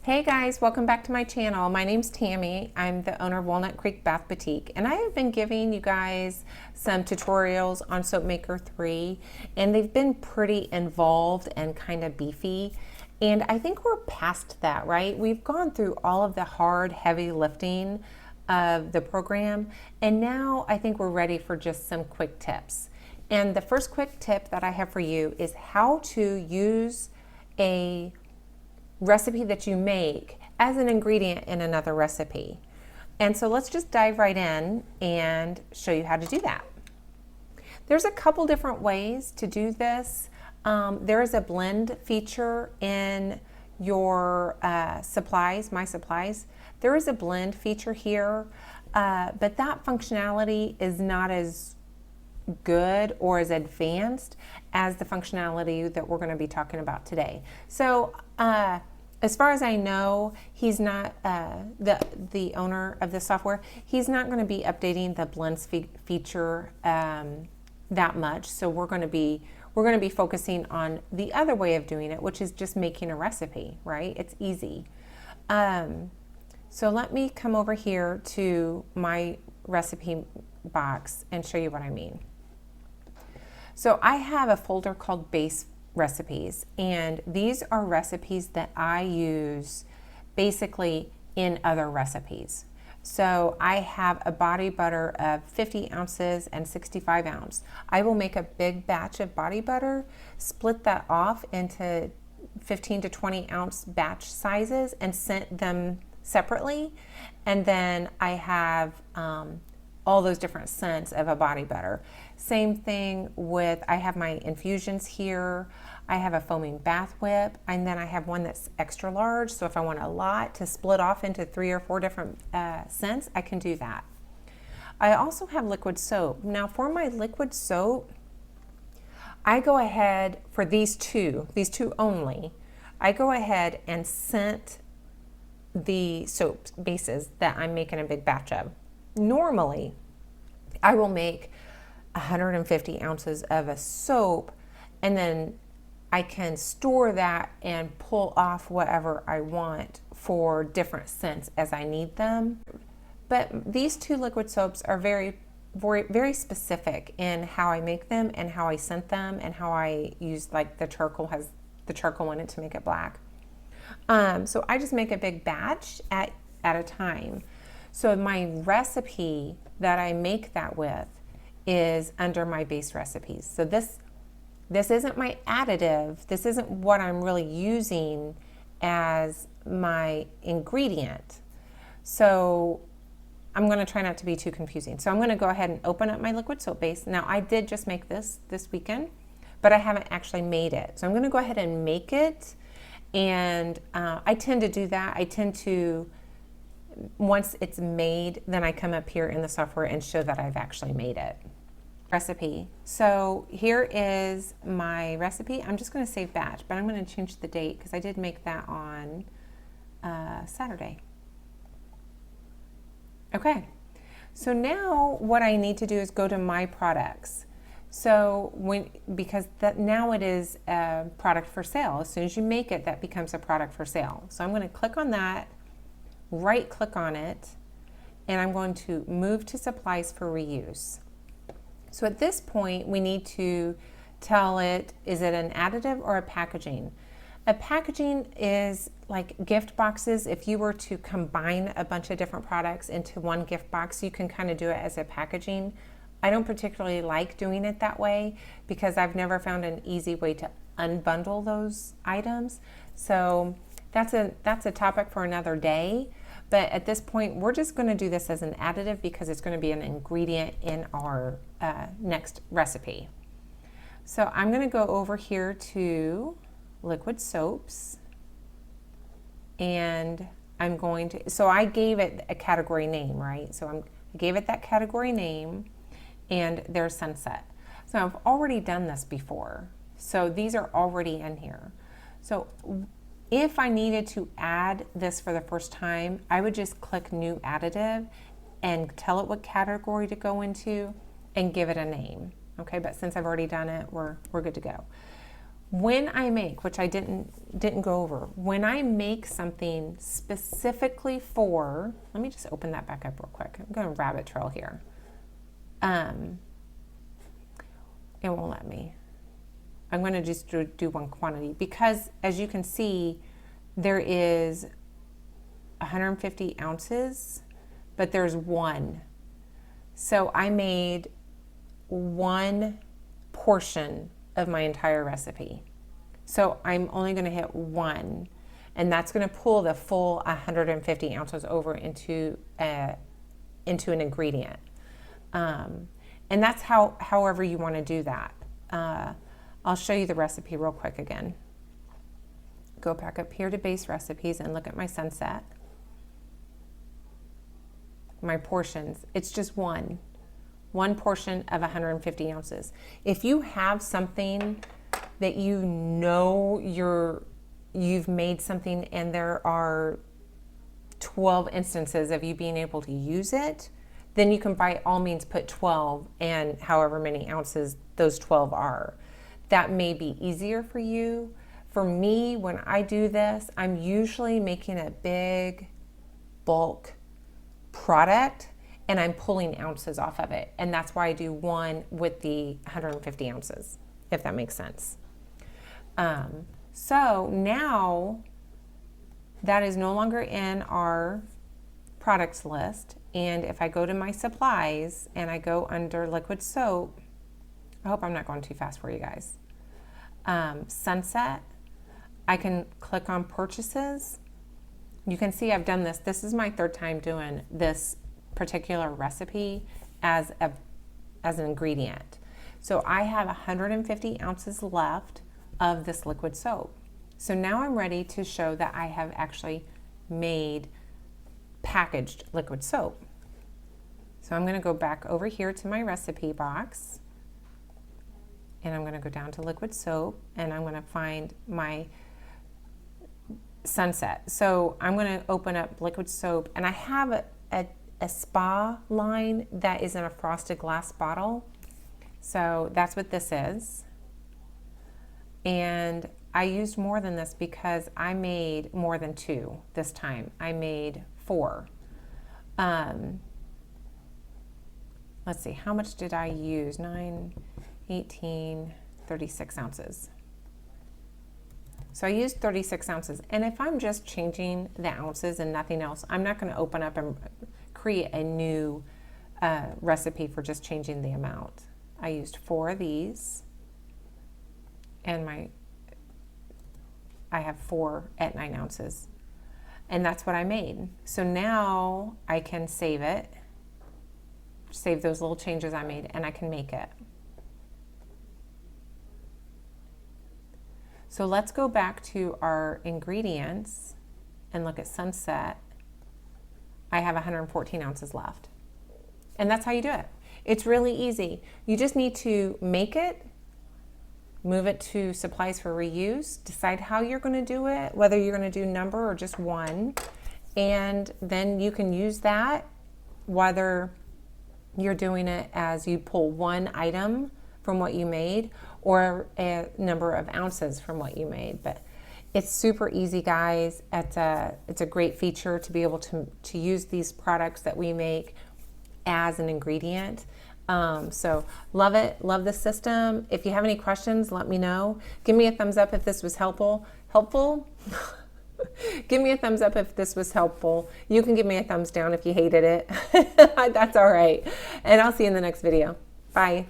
Hey guys, welcome back to my channel. My name's Tammy. I'm the owner of Walnut Creek Bath Boutique, and I have been giving you guys some tutorials on Soapmaker 3, and they've been pretty involved and kind of beefy. And I think we're past that, right? We've gone through all of the hard, heavy lifting of the program, and now I think we're ready for just some quick tips. And the first quick tip that I have for you is how to use a recipe that you make as an ingredient in another recipe. And so let's just dive right in and show you how to do that. There's a couple different ways to do this. There is a blend feature in your supplies, my supplies. There is a blend feature here, but that functionality is not as good or as advanced as the functionality that we're going to be talking about today. So as far as I know, he's not the owner of the software. He's not going to be updating the blends feature that much. So we're going to be focusing on the other way of doing it, which is just making a recipe, right? It's easy. So let me come over here to my recipe box and show you what I mean. So I have a folder called Base Recipes, and these are recipes that I use basically in other recipes. So I have a body butter of 50 ounces and 65 ounce. I will make a big batch of body butter, split that off into 15 to 20 ounce batch sizes and sent them separately. And then I have all those different scents of a body butter. Same thing with, I have my infusions here. I have a foaming bath whip, and then I have one that's extra large. So if I want a lot to split off into 3 or 4 different scents, I can do that. I also have liquid soap. Now for my liquid soap, I go ahead for these two only, I go ahead and scent the soap bases that I'm making a big batch of. Normally, I will make 150 ounces of a soap, and then I can store that and pull off whatever I want for different scents as I need them. But these two liquid soaps are very, very specific in how I make them and how I scent them and how I use, like the charcoal has the charcoal in it to make it black. So I just make a big batch at a time. So my recipe that I make that with is under my base recipes. So this isn't my additive. This isn't what I'm really using as my ingredient. So I'm going to try not to be too confusing. So I'm going to go ahead and open up my liquid soap base. Now I did just make this weekend, but I haven't actually made it. So I'm going to go ahead and make it. And I tend to do that. I tend to, once it's made, then I come up here in the software and show that I've actually made it. Recipe. So here is my recipe. I'm just going to save batch, but I'm going to change the date because I did make that on Saturday. Okay. So now what I need to do is go to my products. So because now it is a product for sale. As soon as you make it, that becomes a product for sale. So I'm going to click on that, right click on it, and I'm going to move to supplies for reuse. So at this point, we need to tell it, is it an additive or a packaging? A packaging is like gift boxes. If you were to combine a bunch of different products into one gift box, you can kind of do it as a packaging. I don't particularly like doing it that way because I've never found an easy way to unbundle those items. So that's a topic for another day. But at this point, we're just going to do this as an additive because it's going to be an ingredient in our next recipe. So I'm going to go over here to liquid soaps, and I'm going to, so I gave it a category name, right? So I gave it that category name, and there's Sunset. So I've already done this before. So these are already in here. So if I needed to add this for the first time, I would just click New Additive and tell it what category to go into and give it a name. Okay, but since I've already done it, we're good to go. When I make, which I didn't go over, when I make something specifically for, let me just open that back up real quick. I'm going to rabbit trail here. It won't let me. I'm going to just do one quantity because, as you can see, there is 150 ounces, but there's one. So I made one portion of my entire recipe. So I'm only going to hit one, and that's going to pull the full 150 ounces over into an ingredient. And that's however you want to do that. I'll show you the recipe real quick again. Go back up here to base recipes and look at my sunset. My portions, it's just one portion of 150 ounces. If you have something that you know you've made something and there are 12 instances of you being able to use it, then you can by all means put 12 and however many ounces those 12 are. That may be easier for you. For me, when I do this, I'm usually making a big bulk product and I'm pulling ounces off of it. And that's why I do one with the 150 ounces, if that makes sense. So now that is no longer in our products list. And if I go to my supplies and I go under liquid soap, I hope I'm not going too fast for you guys. Sunset, I can click on purchases. You can see I've done this. This is my third time doing this particular recipe as an ingredient. So I have 150 ounces left of this liquid soap. So now I'm ready to show that I have actually made packaged liquid soap. So I'm going to go back over here to my recipe box and I'm going to go down to liquid soap and I'm going to find my sunset. So I'm going to open up liquid soap and I have a spa line that is in a frosted glass bottle. So that's what this is. And I used more than this because I made more than 2 this time. I made 4. Let's see, how much did I use? 9, 18, 36 ounces. So I used 36 ounces. And if I'm just changing the ounces and nothing else, I'm not going to open up and create a new recipe for just changing the amount. I used 4 of these and I have 4 at 9 ounces. And that's what I made. So now I can save it, save those little changes I made, and I can make it. So let's go back to our ingredients and look at sunset. I have 114 ounces left. And that's how you do it. It's really easy. You just need to make it, move it to supplies for reuse, decide how you're going to do it, whether you're going to do number or just one, and then you can use that whether you're doing it as you pull one item from what you made or a number of ounces from what you made. But it's super easy, guys. It's a great feature to be able to use these products that we make as an ingredient. So love it. Love the system. If you have any questions, let me know. Give me a thumbs up if this was helpful. Give me a thumbs up if this was helpful. You can give me a thumbs down if you hated it. That's all right. And I'll see you in the next video. Bye.